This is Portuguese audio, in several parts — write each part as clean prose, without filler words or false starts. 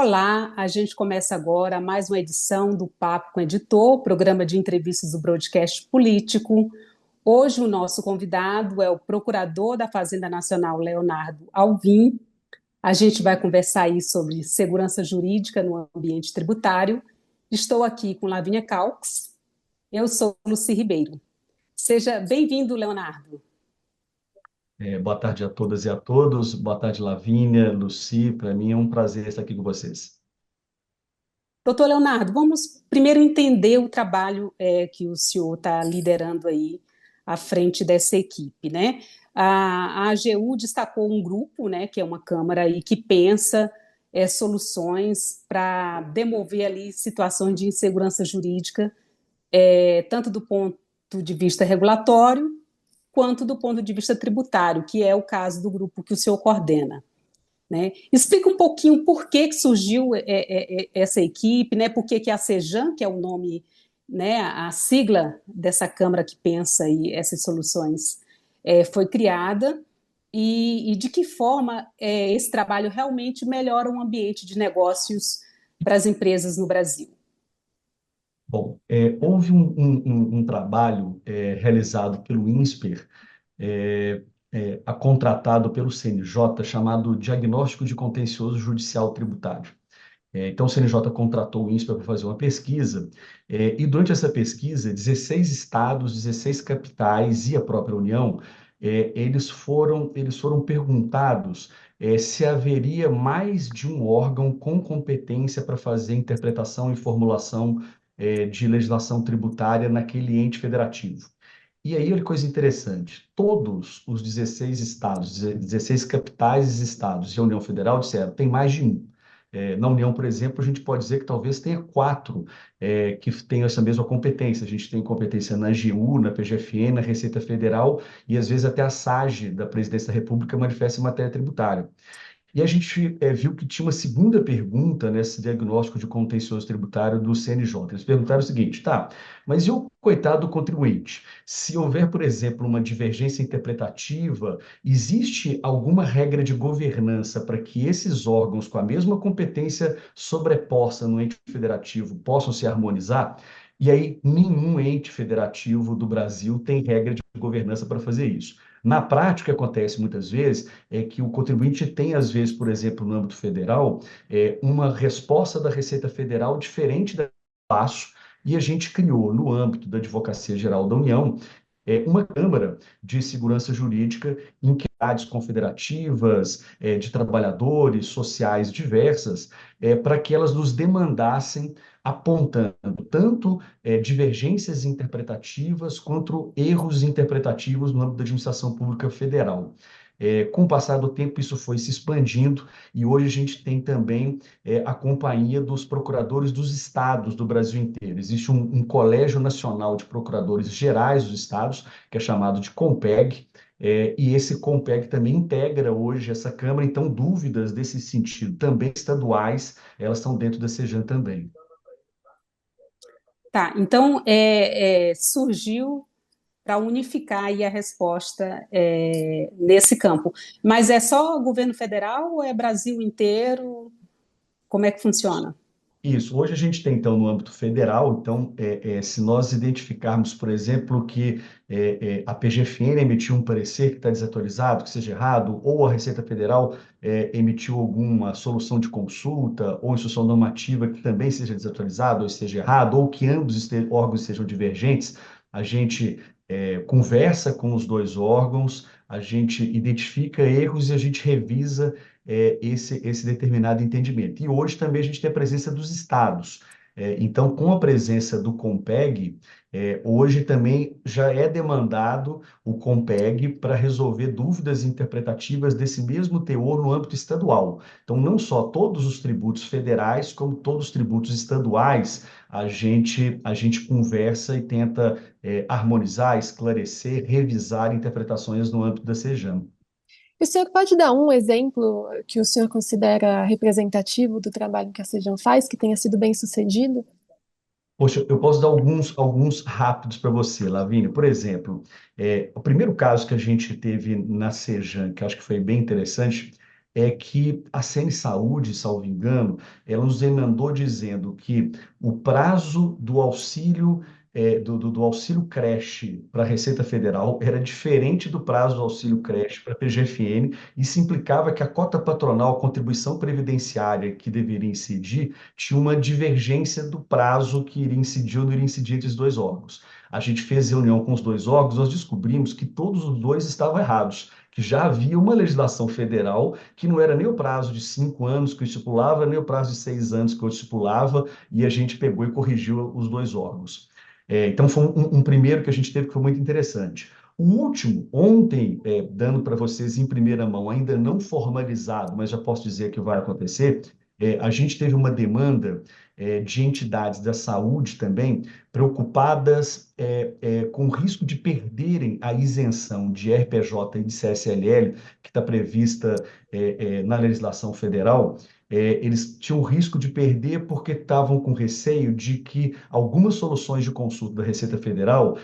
Olá, a gente começa agora mais uma edição do Papo com o Editor, programa de entrevistas do Broadcast Político. Hoje o nosso convidado é o Procurador da Fazenda Nacional, Leonardo Alvim. A gente vai conversar aí sobre segurança jurídica no ambiente tributário. Estou aqui com Lavínia Calx. Eu sou Luci Ribeiro. Seja bem-vindo, Leonardo. Boa tarde a todas e a todos. Boa tarde, Lavínia, Luci. Para mim é um prazer estar aqui com vocês. Doutor Leonardo, vamos primeiro entender o trabalho que o senhor está liderando aí à frente dessa equipe, né? A AGU destacou um grupo, né, que é uma câmara aí que pensa soluções para demover ali situações de insegurança jurídica, tanto do ponto de vista regulatório quanto do ponto de vista tributário, que é o caso do grupo que o senhor coordena. Né? Explica um pouquinho por que surgiu essa equipe, né? Por que a CEJAN, que é o nome, né, a sigla dessa Câmara que pensa aí essas soluções, foi criada e de que forma esse trabalho realmente melhora o ambiente de negócios para as empresas no Brasil. Bom, houve um trabalho realizado pelo INSPER, contratado pelo CNJ, chamado Diagnóstico de Contencioso Judicial Tributário. Então, o CNJ contratou o INSPER para fazer uma pesquisa, e durante essa pesquisa, 16 estados, 16 capitais e a própria União, eles foram perguntados se haveria mais de um órgão com competência para fazer interpretação e formulação de legislação tributária naquele ente federativo. E aí, olha que coisa interessante, todos os 16 estados, 16 capitais e estados e a União Federal disseram, tem mais de um. Na União, por exemplo, a gente pode dizer que talvez tenha quatro que tenham essa mesma competência. A gente tem competência na AGU, na PGFN, na Receita Federal e às vezes até a SAGE da Presidência da República manifesta em matéria tributária. E a gente viu que tinha uma segunda pergunta nesse diagnóstico de contencioso tributário do CNJ. Eles perguntaram o seguinte, tá, mas e o coitado do contribuinte? Se houver, por exemplo, uma divergência interpretativa, existe alguma regra de governança para que esses órgãos com a mesma competência sobreposta no ente federativo possam se harmonizar? E aí, nenhum ente federativo do Brasil tem regra de governança para fazer isso. Na prática, o que acontece muitas vezes é que o contribuinte tem, às vezes, por exemplo, no âmbito federal, uma resposta da Receita Federal diferente da passo, e a gente criou, no âmbito da Advocacia Geral da União, uma Câmara de Segurança Jurídica em que entidades confederativas, de trabalhadores, sociais diversas, para que elas nos demandassem apontando tanto divergências interpretativas quanto erros interpretativos no âmbito da administração pública federal. Com o passar do tempo, isso foi se expandindo e hoje a gente tem também a companhia dos procuradores dos estados do Brasil inteiro. Existe um Colégio Nacional de Procuradores Gerais dos Estados, que é chamado de COMPEG, e esse COMPEG também integra hoje essa Câmara, então dúvidas desse sentido, também estaduais, elas estão dentro da CEJAN também. Tá, então surgiu para unificar aí a resposta nesse campo. Mas é só o governo federal ou é Brasil inteiro? Como é que funciona? Isso. Hoje a gente tem, então, no âmbito federal, então, se nós identificarmos, por exemplo, que a PGFN emitiu um parecer que está desatualizado, que seja errado, ou a Receita Federal emitiu alguma solução de consulta ou instrução normativa que também seja desatualizado ou esteja errado, ou que ambos órgãos sejam divergentes, a gente conversa com os dois órgãos, a gente identifica erros e a gente revisa esse determinado entendimento. E hoje também a gente tem a presença dos estados. Então, com a presença do COMPEG, hoje também já é demandado o COMPEG para resolver dúvidas interpretativas desse mesmo teor no âmbito estadual. Então, não só todos os tributos federais, como todos os tributos estaduais, a gente conversa e tenta harmonizar, esclarecer, revisar interpretações no âmbito da CEJAM. O senhor pode dar um exemplo que o senhor considera representativo do trabalho que a Sejam faz, que tenha sido bem sucedido? Poxa, eu posso dar alguns rápidos para você, Lavínia. Por exemplo, o primeiro caso que a gente teve na Sejan, que eu acho que foi bem interessante, é que a CN Saúde, salvo engano, ela nos emendou dizendo que o prazo do auxílio do auxílio creche para a Receita Federal era diferente do prazo do auxílio creche para a PGFN. Isso implicava que a cota patronal, a contribuição previdenciária que deveria incidir, tinha uma divergência do prazo que iria incidir ou não iria incidir entre os dois órgãos. A gente fez reunião com os dois órgãos, nós descobrimos que todos os dois estavam errados, que já havia uma legislação federal que não era nem o prazo de 5 anos que eu estipulava, nem o prazo de 6 anos que eu estipulava, e a gente pegou e corrigiu os dois órgãos. Então, foi um primeiro que a gente teve que foi muito interessante. O último, ontem, dando para vocês em primeira mão, ainda não formalizado, mas já posso dizer que vai acontecer, a gente teve uma demanda de entidades da saúde também preocupadas com o risco de perderem a isenção de RPJ e de CSLL, que está prevista na legislação federal. Eles tinham o risco de perder porque estavam com receio de que algumas soluções de consulta da Receita Federal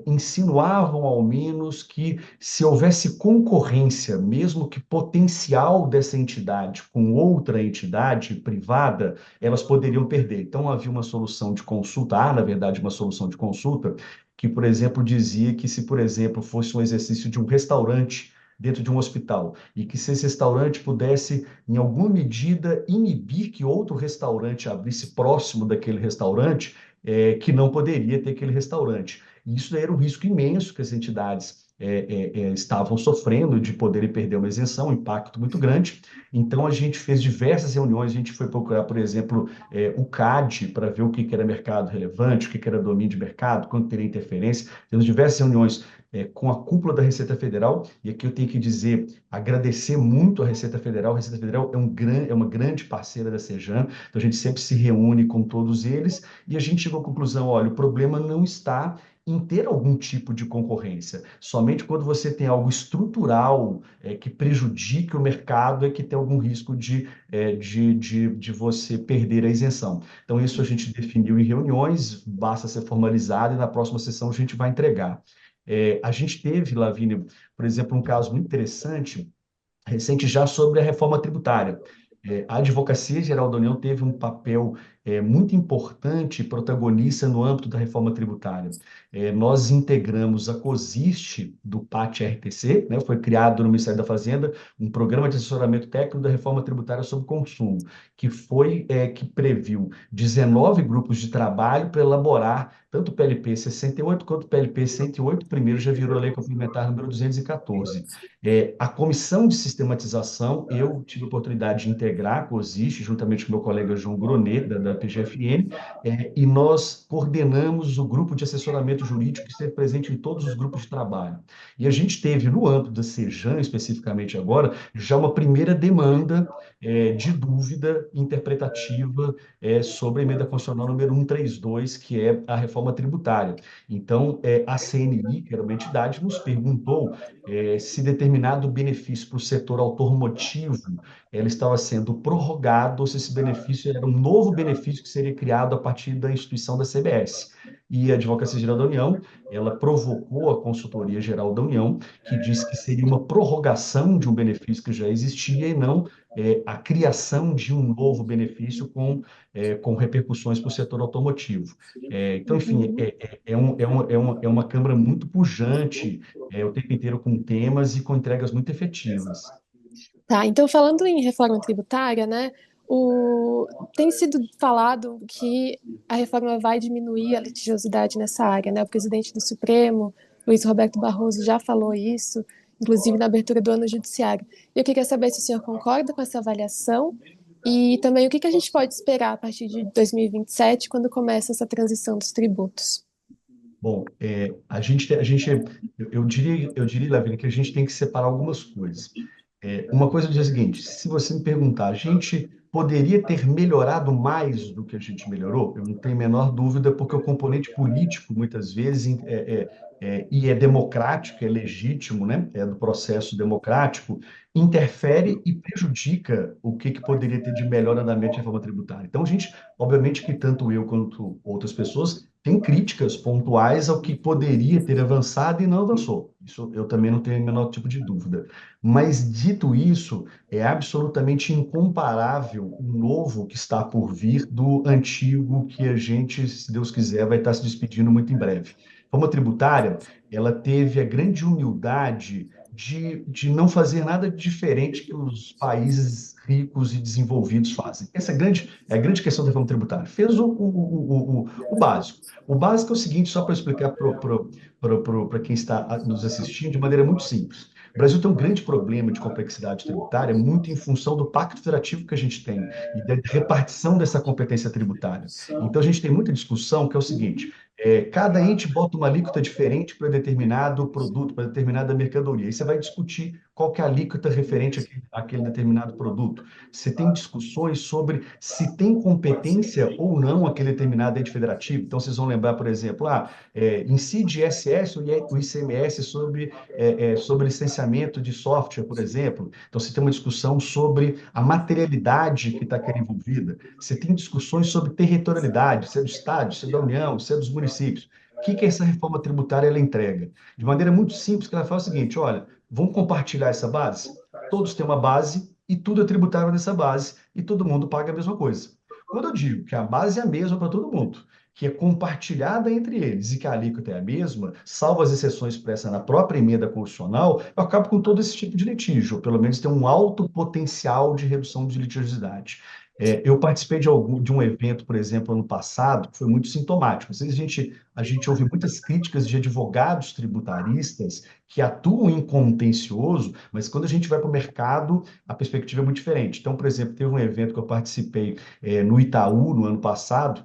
insinuavam, ao menos, que se houvesse concorrência, mesmo que potencial dessa entidade com outra entidade privada, elas poderiam perder. Então, havia uma solução de consulta, na verdade, uma solução de consulta, que, por exemplo, dizia que se, por exemplo, fosse um exercício de um restaurante dentro de um hospital, e que se esse restaurante pudesse, em alguma medida, inibir que outro restaurante abrisse próximo daquele restaurante, que não poderia ter aquele restaurante. E isso era um risco imenso que as entidades estavam sofrendo de poderem perder uma isenção, um impacto muito grande. Então, a gente fez diversas reuniões, a gente foi procurar, por exemplo, o CAD, para ver o que era mercado relevante, o que era domínio de mercado, quanto teria interferência. Temos diversas reuniões com a cúpula da Receita Federal, e aqui eu tenho que dizer, agradecer muito a Receita Federal. A Receita Federal é uma grande parceira da Sejan, então a gente sempre se reúne com todos eles, e a gente chegou à conclusão, olha, o problema não está em ter algum tipo de concorrência. Somente quando você tem algo estrutural que prejudique o mercado é que tem algum risco de você perder a isenção. Então, isso a gente definiu em reuniões, basta ser formalizado e na próxima sessão a gente vai entregar. A gente teve, Lavínia, por exemplo, um caso muito interessante, recente já sobre a reforma tributária. A Advocacia Geral da União teve um papel muito importante e protagonista no âmbito da reforma tributária. Nós integramos a COSIST do PAT-RTC, né, foi criado no Ministério da Fazenda um programa de assessoramento técnico da reforma tributária sobre consumo, que previu 19 grupos de trabalho para elaborar tanto o PLP 68 quanto o PLP 108, primeiro já virou a Lei Complementar número 214. A comissão de sistematização, eu tive a oportunidade de integrar a COSIST, juntamente com meu colega João Gronet, da PGFN, e nós coordenamos o grupo de assessoramento jurídico que esteve presente em todos os grupos de trabalho. E a gente teve, no âmbito da Sejan, especificamente agora, já uma primeira demanda de dúvida interpretativa sobre a emenda constitucional número 132, que é a reforma tributária. Então, a CNI, que era uma entidade, nos perguntou se determinado benefício para o setor automotivo ela estava sendo prorrogado ou se esse benefício era um novo benefício que seria criado a partir da instituição da CBS. E a Advocacia Geral da União, ela provocou a Consultoria Geral da União, que disse que seria uma prorrogação de um benefício que já existia e não a criação de um novo benefício com repercussões para o setor automotivo. Então, enfim, Uhum. é uma Câmara muito pujante, o tempo inteiro com temas e com entregas muito efetivas. Tá, então falando em reforma tributária, né, tem sido falado que a reforma vai diminuir a litigiosidade nessa área, né? O presidente do Supremo, Luiz Roberto Barroso, já falou isso, inclusive na abertura do ano judiciário. E eu queria saber se o senhor concorda com essa avaliação e também o que a gente pode esperar a partir de 2027, quando começa essa transição dos tributos. Bom, eu diria, Lavina, que a gente tem que separar algumas coisas. Uma coisa é o seguinte: se você me perguntar, a gente poderia ter melhorado mais do que a gente melhorou? Eu não tenho a menor dúvida, porque o componente político, muitas vezes, e é democrático, é legítimo, né? É do processo democrático, interfere e prejudica o que poderia ter de melhor andamento de reforma tributária. Então, a gente, obviamente que tanto eu quanto outras pessoas tem críticas pontuais ao que poderia ter avançado e não avançou. Isso eu também não tenho o menor tipo de dúvida. Mas, dito isso, é absolutamente incomparável o novo que está por vir do antigo que a gente, se Deus quiser, vai estar se despedindo muito em breve. A reforma tributária, ela teve a grande humildade de não fazer nada diferente que os países ricos e desenvolvidos fazem. Essa é a grande questão da reforma tributária. Fez o básico. O básico é o seguinte, só para explicar para quem está nos assistindo de maneira muito simples. O Brasil tem um grande problema de complexidade tributária, muito em função do pacto federativo que a gente tem e da repartição dessa competência tributária. Então, a gente tem muita discussão que é o seguinte: cada ente bota uma alíquota diferente para determinado produto, para determinada mercadoria. Aí você vai discutir qual que é a alíquota referente àquele determinado produto. Você tem discussões sobre se tem competência ou não aquele determinado ente federativo. Então, vocês vão lembrar, por exemplo, incide ISS ou o ICMS sobre licenciamento de software, por exemplo. Então, você tem uma discussão sobre a materialidade que está aqui envolvida. Você tem discussões sobre territorialidade, se é do Estado, se é da União, se é dos municípios. O que essa reforma tributária ela entrega? De maneira muito simples, que ela fala o seguinte: olha, vamos compartilhar essa base? Todos têm uma base e tudo é tributável nessa base e todo mundo paga a mesma coisa. Quando eu digo que a base é a mesma para todo mundo, que é compartilhada entre eles e que a alíquota é a mesma, salvo as exceções expressas na própria emenda constitucional, eu acabo com todo esse tipo de litígio, ou pelo menos tem um alto potencial de redução de litigiosidade. Eu participei de um evento, por exemplo, ano passado, que foi muito sintomático. Às vezes a gente ouve muitas críticas de advogados tributaristas que atuam em contencioso, mas quando a gente vai para o mercado, a perspectiva é muito diferente. Então, por exemplo, teve um evento que eu participei no Itaú, no ano passado,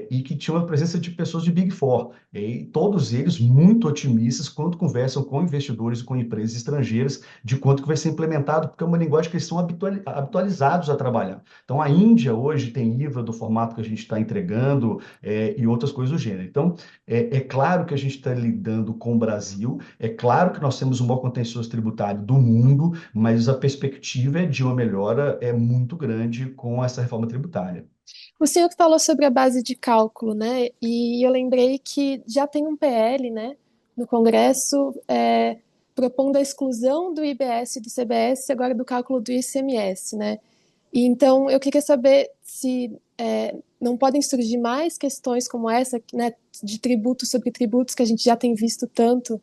e que tinha uma presença de pessoas de Big Four, e todos eles muito otimistas quando conversam com investidores e com empresas estrangeiras de quanto que vai ser implementado, porque é uma linguagem que eles são habitualizados a trabalhar. Então, a Índia hoje tem IVA do formato que a gente está entregando, e outras coisas do gênero. Então, é claro que a gente está lidando com o Brasil, é claro que nós temos o maior contencioso tributário do mundo, mas a perspectiva é de uma melhora muito grande com essa reforma tributária. O senhor falou sobre a base de cálculo, né? E eu lembrei que já tem um PL, né, no Congresso, propondo a exclusão do IBS e do CBS, agora do cálculo do ICMS, né? E então eu queria saber se não podem surgir mais questões como essa, né, de tributos sobre tributos que a gente já tem visto tanto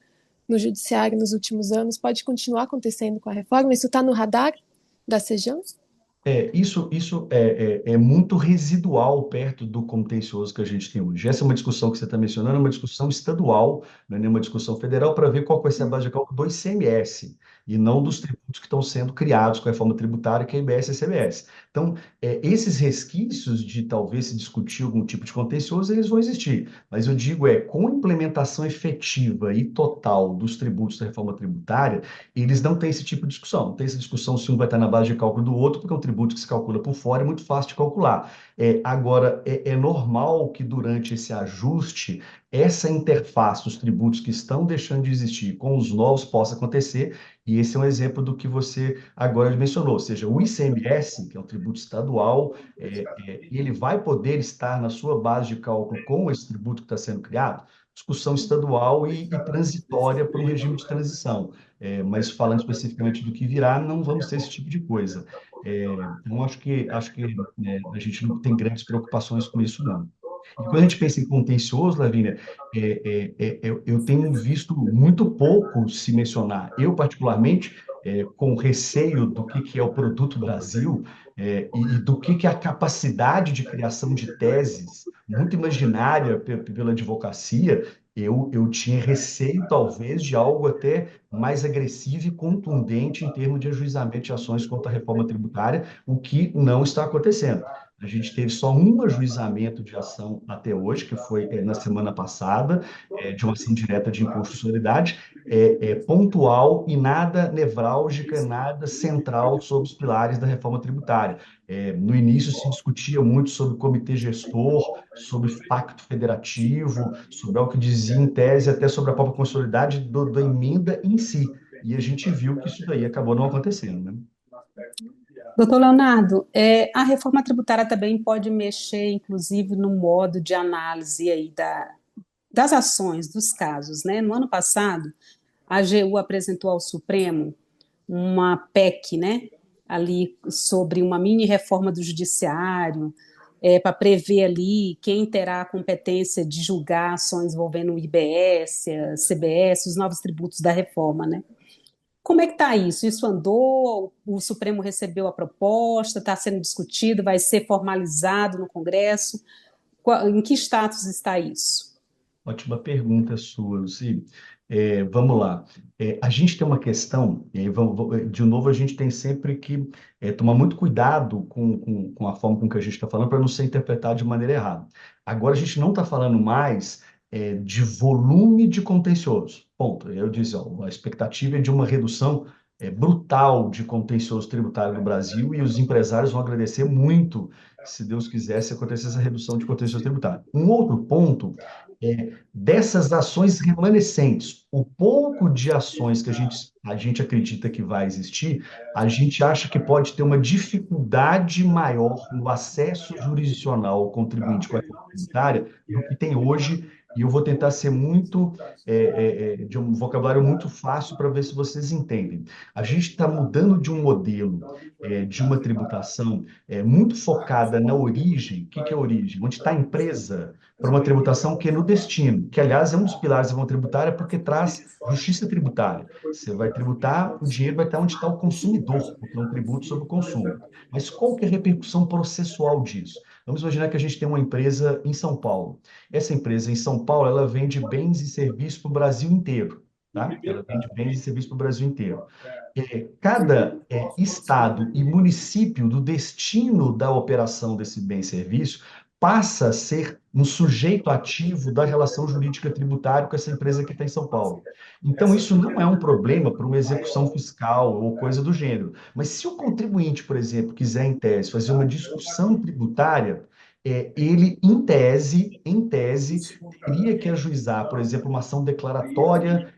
no judiciário nos últimos anos. Pode continuar acontecendo com a reforma? Isso está no radar da CEJAM? Isso é muito residual perto do contencioso que a gente tem hoje. Essa é uma discussão que você está mencionando, é uma discussão estadual, não é nenhuma discussão federal, para ver qual vai ser a base de cálculo do ICMS, e não dos tributos que estão sendo criados com a reforma tributária, que é IBS e CBS. Então, esses resquícios de talvez se discutir algum tipo de contencioso, eles vão existir. Mas eu digo, com implementação efetiva e total dos tributos da reforma tributária, eles não têm esse tipo de discussão. Não tem essa discussão se um vai estar na base de cálculo do outro, porque é um tributo que se calcula por fora, é muito fácil de calcular. Agora, é normal que durante esse ajuste, essa interface dos tributos que estão deixando de existir com os novos possa acontecer, e esse é um exemplo do que você agora mencionou, ou seja, o ICMS, que é um tributo estadual, ele vai poder estar na sua base de cálculo com esse tributo que está sendo criado? Discussão estadual e transitória para um regime de transição. Mas falando especificamente do que virá, não vamos ter esse tipo de coisa. Então, acho que a gente não tem grandes preocupações com isso, não. E quando a gente pensa em contencioso, Lavínia, eu tenho visto muito pouco se mencionar. Eu, particularmente, com receio do que é o produto Brasil, e do que é a capacidade de criação de teses, muito imaginária pela advocacia, eu tinha receio, talvez, de algo até mais agressivo e contundente em termos de ajuizamento de ações contra a reforma tributária, o que não está acontecendo. A gente teve só um ajuizamento de ação até hoje, que foi na semana passada, de uma ação direta de inconstitucionalidade, pontual e nada nevrálgica, nada central sobre os pilares da reforma tributária. No início se discutia muito sobre o comitê gestor, sobre pacto federativo, sobre o que dizia em tese até sobre a própria consolidade da emenda em si. E a gente viu que isso daí acabou não acontecendo, né? Doutor Leonardo, a reforma tributária também pode mexer, inclusive, no modo de análise aí das ações, dos casos, né? No ano passado, a AGU apresentou ao Supremo uma PEC, né? Ali sobre uma mini reforma do judiciário, para prever ali quem terá a competência de julgar ações envolvendo o IBS, a CBS, os novos tributos da reforma, né? Como é que está isso? Isso andou? O Supremo recebeu a proposta? Está sendo discutido? Vai ser formalizado no Congresso? Em que status está isso? Ótima pergunta sua, Luci. Vamos lá. A gente tem uma questão, e aí de novo, a gente tem sempre que tomar muito cuidado com a forma com que a gente está falando para não ser interpretado de maneira errada. Agora, a gente não está falando mais de volume de contencioso. Ponto. Eu disse, ó, a expectativa é de uma redução brutal de contencioso tributário no Brasil e os empresários vão agradecer muito se Deus quisesse acontecer essa redução de contencioso tributário. Um outro ponto dessas ações remanescentes, o pouco de ações que a gente acredita que vai existir, a gente acha que pode ter uma dificuldade maior no acesso jurisdicional ao contribuinte com a reforma tributária do que tem hoje, e eu vou tentar ser de um vocabulário muito fácil para ver se vocês entendem. A gente está mudando de um modelo de uma tributação muito focada na origem. O que é a origem? Onde está a empresa, para uma tributação que é no destino, que, aliás, é um dos pilares da reforma tributária, porque traz justiça tributária. Você vai tributar, o dinheiro vai estar onde está o consumidor, porque é um tributo sobre o consumo. Mas qual que é a repercussão processual disso? Vamos imaginar que a gente tem uma empresa em São Paulo. Essa empresa em São Paulo, ela vende bens e serviços para o Brasil inteiro. Tá? Ela vende bens e serviços para o Brasil inteiro. Cada estado e município do destino da operação desse bem e serviço passa a ser um sujeito ativo da relação jurídica tributária com essa empresa que está em São Paulo. Então, isso não é um problema para uma execução fiscal ou coisa do gênero. Mas se o contribuinte, por exemplo, quiser, em tese, fazer uma discussão tributária, ele, em tese, teria que ajuizar, por exemplo, uma ação declaratória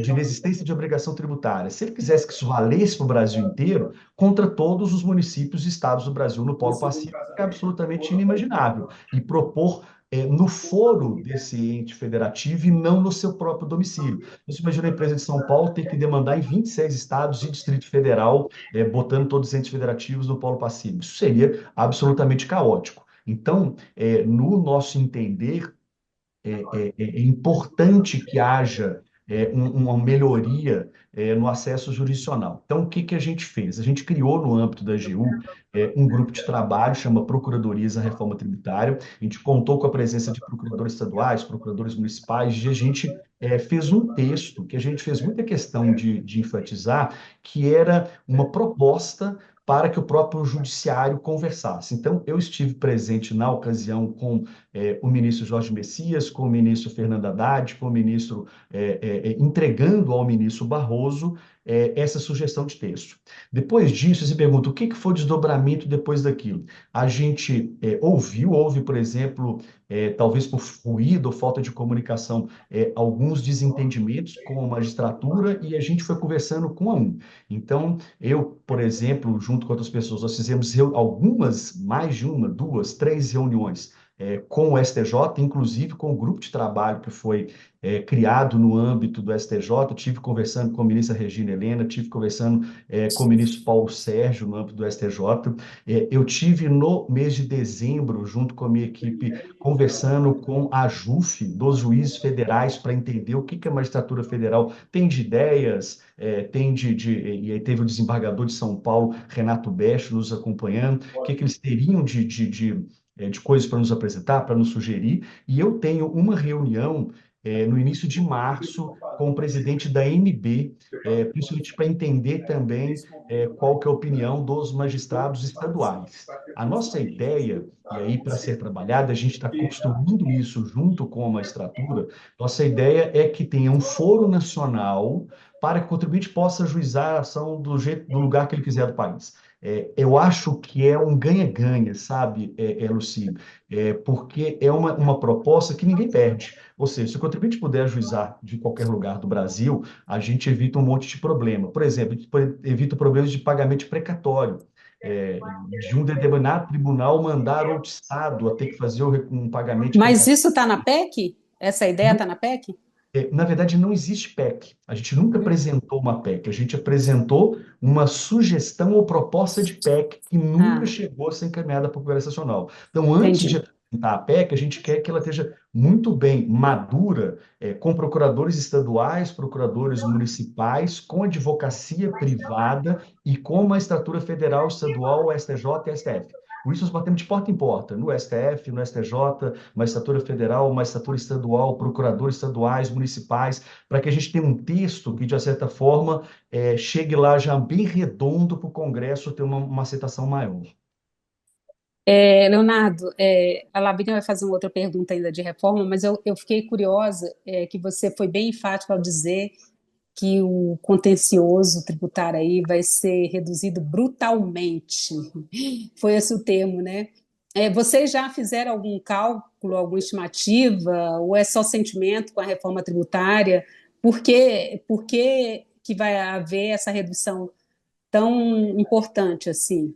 de inexistência de obrigação tributária. Se ele quisesse que isso valesse para o Brasil inteiro, contra todos os municípios e estados do Brasil no Polo Pacífico, é absolutamente inimaginável. E propor no foro desse ente federativo e não no seu próprio domicílio. Você imagina a empresa de São Paulo ter que demandar em 26 estados e Distrito Federal, botando todos os entes federativos no Polo Pacífico. Isso seria absolutamente caótico. Então, no nosso entender, é importante que haja uma melhoria no acesso jurisdicional. Então, o que que a gente fez? A gente criou, no âmbito da AGU, um grupo de trabalho, chama Procuradorias à Reforma Tributária. A gente contou com a presença de procuradores estaduais, procuradores municipais, e a gente fez um texto que a gente fez muita questão de enfatizar, que era uma proposta para que o próprio judiciário conversasse. Então, eu estive presente na ocasião com o ministro Jorge Messias, com o ministro Fernando Haddad, com o ministro entregando ao ministro Barroso essa sugestão de texto. Depois disso, se pergunta o que foi o desdobramento depois daquilo. A gente houve, por exemplo, talvez por ruído ou falta de comunicação, alguns desentendimentos com a magistratura e a gente foi conversando com a um. Então, eu, por exemplo, junto com outras pessoas, nós fizemos algumas, mais de uma, duas, três reuniões com o STJ, inclusive com o grupo de trabalho que foi criado no âmbito do STJ. Tive conversando com a ministra Regina Helena, tive conversando com o ministro Paulo Sérgio no âmbito do STJ. Eu tive no mês de dezembro, junto com a minha equipe, conversando com a JUF, dos juízes federais, para entender o que que a magistratura federal tem de ideias, e aí teve o desembargador de São Paulo, Renato Bech, nos acompanhando, o que que eles teriam de coisas para nos apresentar, para nos sugerir, e eu tenho uma reunião no início de março com o presidente da ANB, principalmente para entender também qual que é a opinião dos magistrados estaduais. A nossa ideia, e aí para ser trabalhada, a gente está construindo isso junto com a magistratura, nossa ideia é que tenha um foro nacional para que o contribuinte possa ajuizar a ação do lugar que ele quiser do país. Eu acho que é um ganha-ganha, sabe, Luci? Porque é uma proposta que ninguém perde. Ou seja, se o contribuinte puder ajuizar de qualquer lugar do Brasil, a gente evita um monte de problema. Por exemplo, a gente evita problemas de pagamento de precatório. de um determinado tribunal mandar outro estado a ter que fazer um pagamento de Mas prestação. isso está na PEC? Essa ideia está na PEC? Na verdade, não existe PEC. A gente nunca apresentou uma PEC. A gente apresentou uma sugestão ou proposta de PEC que nunca Ah, chegou a ser encaminhada para o Congresso Nacional. Então, antes de entendi. apresentar a PEC, a gente quer que ela esteja muito bem madura, com procuradores estaduais, procuradores municipais, com advocacia privada e com magistratura federal, estadual, STJ e STF. Por isso, nós batemos de porta em porta, no STF, no STJ, magistratura federal, magistratura estadual, procuradores estaduais, municipais, para que a gente tenha um texto que, de certa forma, chegue lá já bem redondo para o Congresso ter uma aceitação maior. Leonardo, a Lavínia vai fazer uma outra pergunta ainda de reforma, mas eu fiquei curiosa, que você foi bem enfático ao dizer que o contencioso tributário aí vai ser reduzido brutalmente. Foi esse o termo, né? Vocês já fizeram algum cálculo, alguma estimativa, ou é só sentimento com a reforma tributária? Por que que vai haver essa redução tão importante assim?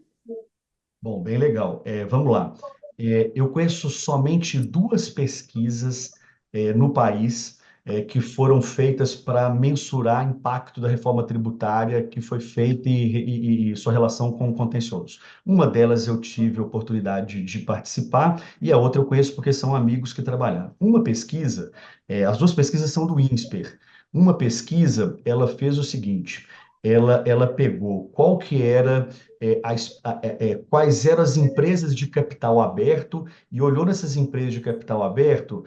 Bom, bem legal. Vamos lá. Eu conheço somente duas pesquisas, no país, que foram feitas para mensurar o impacto da reforma tributária que foi feita e sua relação com o contencioso. Uma delas eu tive a oportunidade de participar e a outra eu conheço porque são amigos que trabalharam. Uma pesquisa, as duas pesquisas são do INSPER. Uma pesquisa, ela fez o seguinte, ela pegou qual que era quais eram as empresas de capital aberto e olhou nessas empresas de capital aberto,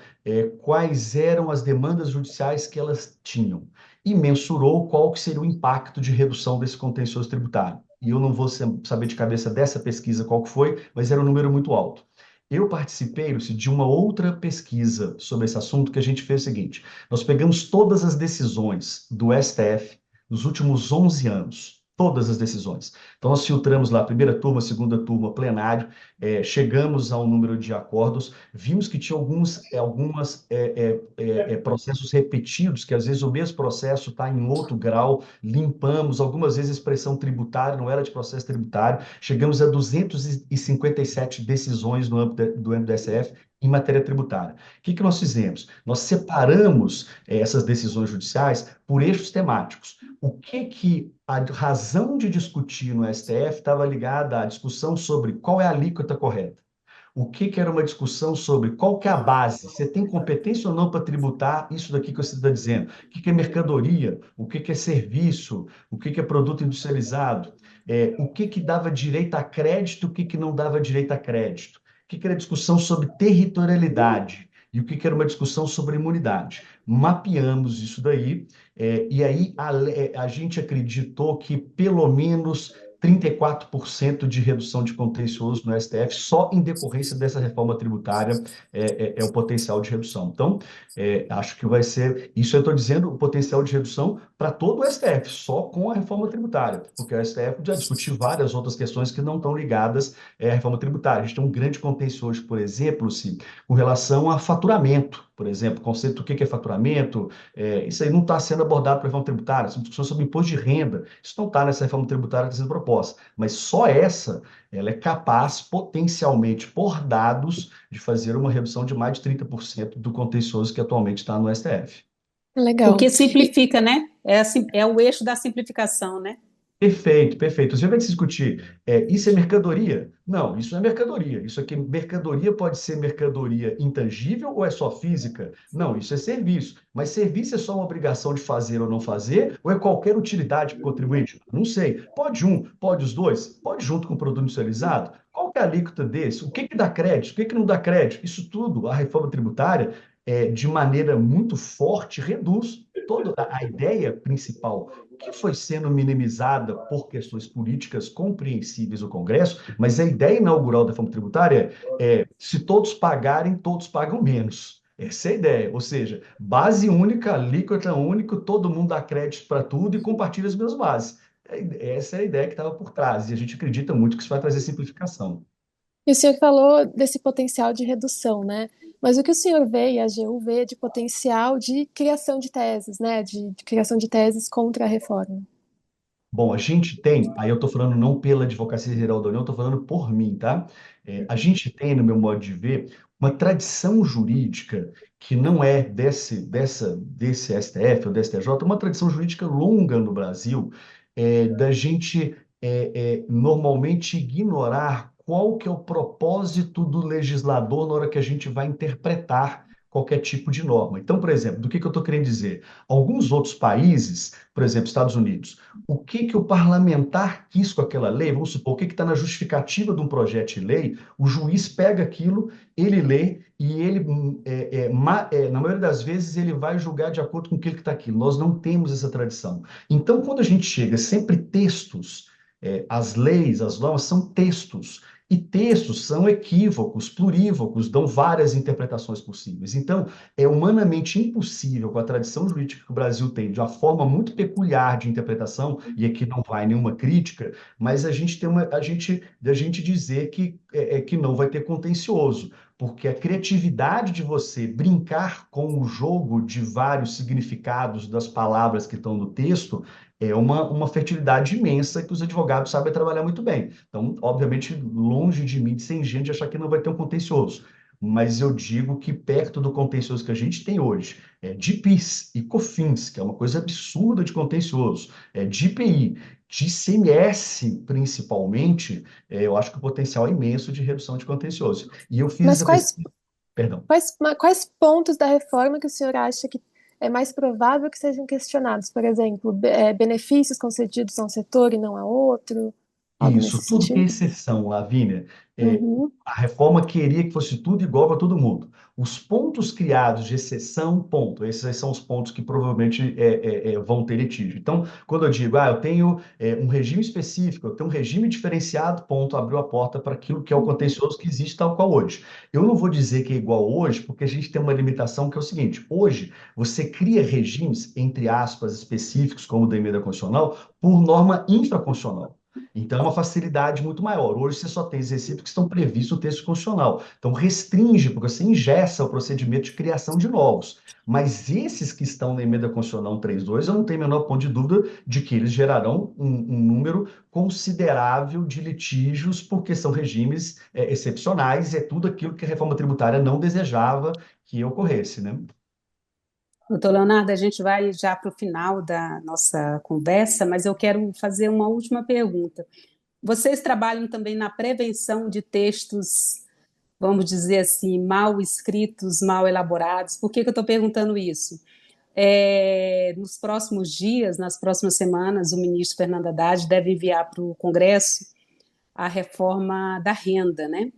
quais eram as demandas judiciais que elas tinham e mensurou qual que seria o impacto de redução desse contencioso tributário. E eu não vou saber de cabeça dessa pesquisa qual que foi, mas era um número muito alto. Eu participei, Lucy, de uma outra pesquisa sobre esse assunto que a gente fez o seguinte: nós pegamos todas as decisões do STF nos últimos 11 anos, todas as decisões. Então, nós filtramos lá, primeira turma, segunda turma, plenário, chegamos a um número de acordos, vimos que tinha algumas processos repetidos, que às vezes o mesmo processo está em outro grau, limpamos, algumas vezes a expressão tributária não era de processo tributário, chegamos a 257 decisões no âmbito do SF em matéria tributária. O que que nós fizemos? Nós separamos essas decisões judiciais por eixos temáticos. O que que a razão de discutir no STF estava ligada à discussão sobre qual é a alíquota correta? O que que era uma discussão sobre qual que é a base? Você tem competência ou não para tributar isso daqui que você está dizendo? O que que é mercadoria? O que que é serviço? O que que é produto industrializado? O que que dava direito a crédito? O que que não dava direito a crédito? O que que era discussão sobre territorialidade? E o que que era uma discussão sobre imunidade? Mapeamos isso daí, e aí a gente acreditou que pelo menos 34% de redução de contencioso no STF, só em decorrência dessa reforma tributária, é o potencial de redução. Então, acho que vai ser, isso eu estou dizendo, o potencial de redução para todo o STF, só com a reforma tributária, porque o STF já discutiu várias outras questões que não estão ligadas, à reforma tributária. A gente tem um grande contêncio por exemplo, sim, com relação a faturamento, por exemplo, o conceito do que é faturamento, isso aí não está sendo abordado pela reforma tributária, são discussões sobre imposto de renda, isso não está nessa reforma tributária que está sendo proposta, mas só essa, ela é capaz, potencialmente, por dados, de fazer uma redução de mais de 30% do contencioso que atualmente está no STF. Legal. Porque simplifica, né? É o eixo da simplificação, né? Perfeito, perfeito. Você vai discutir, isso é mercadoria? Não, isso não é mercadoria. Isso aqui, mercadoria pode ser mercadoria intangível ou é só física? Não, isso é serviço. Mas serviço é só uma obrigação de fazer ou não fazer, ou é qualquer utilidade para o contribuinte? Não sei. Pode um, pode os dois? Pode junto com o produto industrializado? Qual que é a alíquota desse? O que que dá crédito? O que que não dá crédito? Isso tudo, a reforma tributária, de maneira muito forte, reduz toda a ideia principal que foi sendo minimizada por questões políticas compreensíveis no Congresso, mas a ideia inaugural da reforma tributária se todos pagarem, todos pagam menos. Essa é a ideia, ou seja, base única, alíquota única, todo mundo dá crédito para tudo e compartilha as mesmas bases. Essa é a ideia que estava por trás, e a gente acredita muito que isso vai trazer simplificação. E o senhor falou desse potencial de redução, né? Mas o que o senhor vê e a AGU vê de potencial de criação de teses, né? De criação de teses contra a reforma? Bom, a gente tem, aí eu estou falando não pela Advocacia Geral da União, estou falando por mim, tá? A gente tem, no meu modo de ver, uma tradição jurídica que não é desse STF ou desse STJ, uma tradição jurídica longa no Brasil, da gente normalmente ignorar qual que é o propósito do legislador na hora que a gente vai interpretar qualquer tipo de norma. Então, por exemplo, do que eu estou querendo dizer? Alguns outros países, por exemplo, Estados Unidos, o que que o parlamentar quis com aquela lei, vamos supor, o que está na justificativa de um projeto de lei, o juiz pega aquilo, ele lê e ele, na maioria das vezes, ele vai julgar de acordo com aquilo que está aqui. Nós não temos essa tradição. Então, quando a gente chega, sempre textos, as leis, as normas são textos. E textos são equívocos, plurívocos, dão várias interpretações possíveis. Então, é humanamente impossível, com a tradição jurídica que o Brasil tem, de uma forma muito peculiar de interpretação, e aqui não vai nenhuma crítica, mas a gente dizer que não vai ter contencioso, porque a criatividade de você brincar com o jogo de vários significados das palavras que estão no texto é uma fertilidade imensa que os advogados sabem trabalhar muito bem. Então, obviamente, longe de mim de ser ingênuo de achar que não vai ter um contencioso. Mas eu digo que perto do contencioso que a gente tem hoje, de PIS e COFINS, que é uma coisa absurda de contencioso, de IPI, de ICMS principalmente, eu acho que o potencial é imenso de redução de contencioso. E eu fiz Mas essa pesquisa, perdão. quais pontos da reforma que o senhor acha que é mais provável que sejam questionados? Por exemplo, benefícios concedidos a um setor e não a outro? Algo Isso, nesse tudo tem sentido? exceção, Lavínia. Uhum. A reforma queria que fosse tudo igual para todo mundo. Os pontos criados de exceção, ponto. Esses aí são os pontos que provavelmente vão ter litígio. Então, quando eu digo, eu tenho um regime específico, eu tenho um regime diferenciado, ponto, abriu a porta para aquilo que é o contencioso que existe tal qual hoje. Eu não vou dizer que é igual hoje, porque a gente tem uma limitação que é o seguinte: hoje você cria regimes, entre aspas, específicos, como o da emenda constitucional, por norma infraconstitucional. Então, é uma facilidade muito maior. Hoje, você só tem exercícios que estão previstos no texto constitucional. Então, restringe, porque você engessa o procedimento de criação de novos. Mas esses que estão na emenda constitucional 132, eu não tenho o menor ponto de dúvida de que eles gerarão um número considerável de litígios, porque são regimes excepcionais, e é tudo aquilo que a reforma tributária não desejava que ocorresse, né? Doutor Leonardo, a gente vai já para o final da nossa conversa, mas eu quero fazer uma última pergunta. Vocês trabalham também na prevenção de textos, vamos dizer assim, mal escritos, mal elaborados? Por que que eu estou perguntando isso? Nos próximos dias, nas próximas semanas, o ministro Fernando Haddad deve enviar para o Congresso a reforma da renda, né?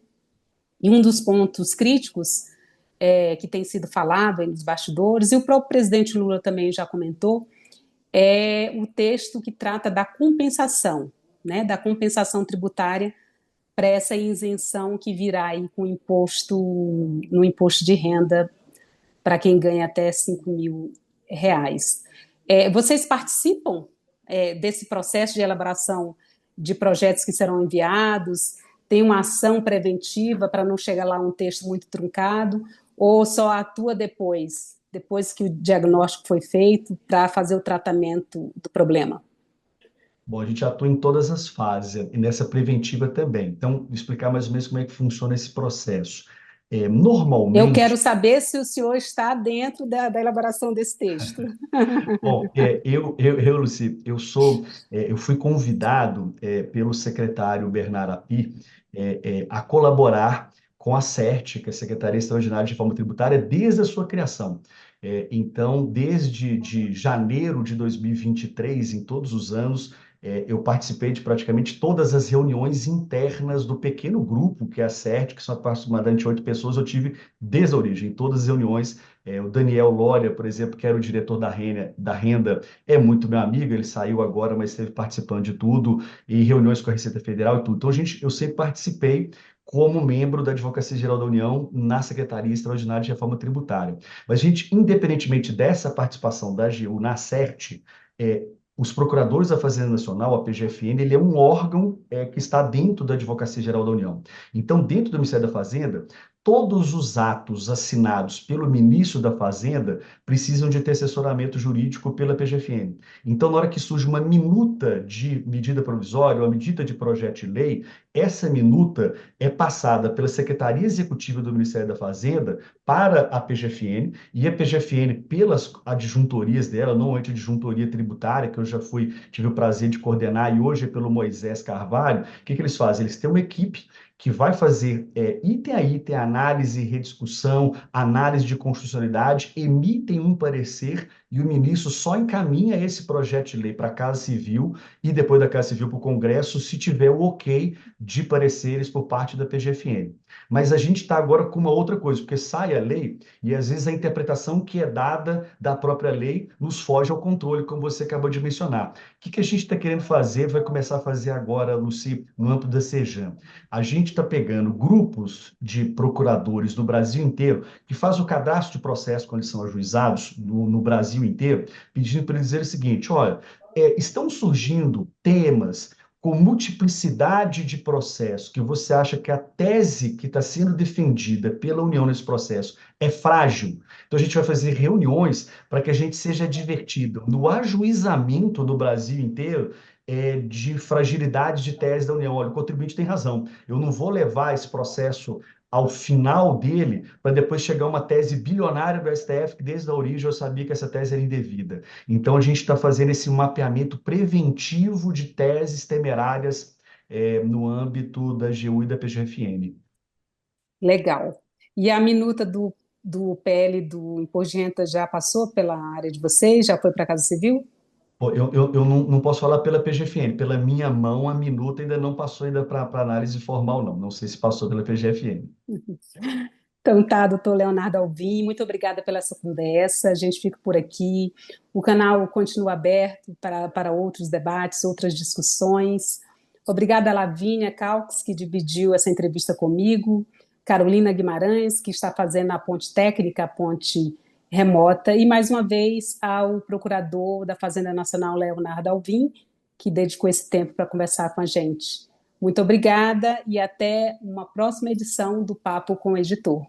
E um dos pontos críticos que tem sido falado aí nos bastidores, e o próprio presidente Lula também já comentou, é o texto que trata da compensação, né? Da compensação tributária para essa isenção que virá aí com imposto, no imposto de renda para quem ganha até R$ 5.000. Vocês participam desse processo de elaboração de projetos que serão enviados? Tem uma ação preventiva para não chegar lá um texto muito truncado? Ou só atua depois que o diagnóstico foi feito, para fazer o tratamento do problema? Bom, a gente atua em todas as fases, e nessa preventiva também. Então, vou explicar mais ou menos como é que funciona esse processo. Eu quero Normalmente, saber se o senhor está dentro da elaboração desse texto. bom, Luci, eu fui convidado pelo secretário Bernardo Api a colaborar com a CERT, que é a Secretaria Extraordinária de Reforma Tributária, desde a sua criação. Então, desde de janeiro de 2023, em todos os anos, eu participei de praticamente todas as reuniões internas do pequeno grupo que é a CERT, que são aproximadamente 8 pessoas, eu tive desde a origem, todas as reuniões. O Daniel Lória, por exemplo, que era o diretor da renda, é muito meu amigo, ele saiu agora, mas esteve participando de tudo, e reuniões com a Receita Federal e tudo. Então, eu sempre participei como membro da Advocacia Geral da União na Secretaria Extraordinária de Reforma Tributária. Mas, gente, independentemente dessa participação da AGU na CERT, é, os procuradores da Fazenda Nacional, a PGFN, ele é um órgão que está dentro da Advocacia Geral da União. Então, dentro do Ministério da Fazenda, todos os atos assinados pelo ministro da Fazenda precisam de ter assessoramento jurídico pela PGFN. Então, na hora que surge uma minuta de medida provisória, uma medida de projeto de lei, essa minuta é passada pela Secretaria Executiva do Ministério da Fazenda para a PGFN, e a PGFN, pelas adjuntorias dela, normalmente a adjuntoria tributária, que eu já tive o prazer de coordenar, e hoje é pelo Moisés Carvalho, o que eles fazem? Eles têm uma equipe que vai fazer item a item, análise, rediscussão, análise de constitucionalidade, emitem um parecer e o ministro só encaminha esse projeto de lei para a Casa Civil e depois da Casa Civil para o Congresso, se tiver o ok de pareceres por parte da PGFN. Mas a gente está agora com uma outra coisa, porque sai a lei e às vezes a interpretação que é dada da própria lei nos foge ao controle, como você acabou de mencionar. O que a gente está querendo fazer, vai começar a fazer agora, Luci, no âmbito da Sejam? A gente está pegando grupos de procuradores do Brasil inteiro que fazem o cadastro de processo quando eles são ajuizados no Brasil inteiro, pedindo para eles dizer o seguinte: olha, estão surgindo temas com multiplicidade de processos, que você acha que a tese que está sendo defendida pela União nesse processo é frágil. Então a gente vai fazer reuniões para que a gente seja advertido no ajuizamento no Brasil inteiro de fragilidade de tese da União. Olha, o contribuinte tem razão. Eu não vou levar esse processo ao final dele para depois chegar uma tese bilionária do STF, que desde a origem eu sabia que essa tese era indevida. Então a gente está fazendo esse mapeamento preventivo de teses temerárias no âmbito da AGU e da PGFN. Legal. E a minuta do PL do Imposto de Renda já passou pela área de vocês? Já foi para a Casa Civil? Pô, eu não posso falar pela PGFN, pela minha mão a minuta ainda não passou ainda para análise formal, não. Não sei se passou pela PGFN. Então tá, doutor Leonardo Alvim, muito obrigada pela essa conversa. A gente fica por aqui. O canal continua aberto para outros debates, outras discussões. Obrigada a Lavínia Calques, que dividiu essa entrevista comigo, Carolina Guimarães, que está fazendo a ponte técnica, a ponte remota, e mais uma vez ao procurador da Fazenda Nacional, Leonardo Alvim, que dedicou esse tempo para conversar com a gente. Muito obrigada e até uma próxima edição do Papo com o Editor.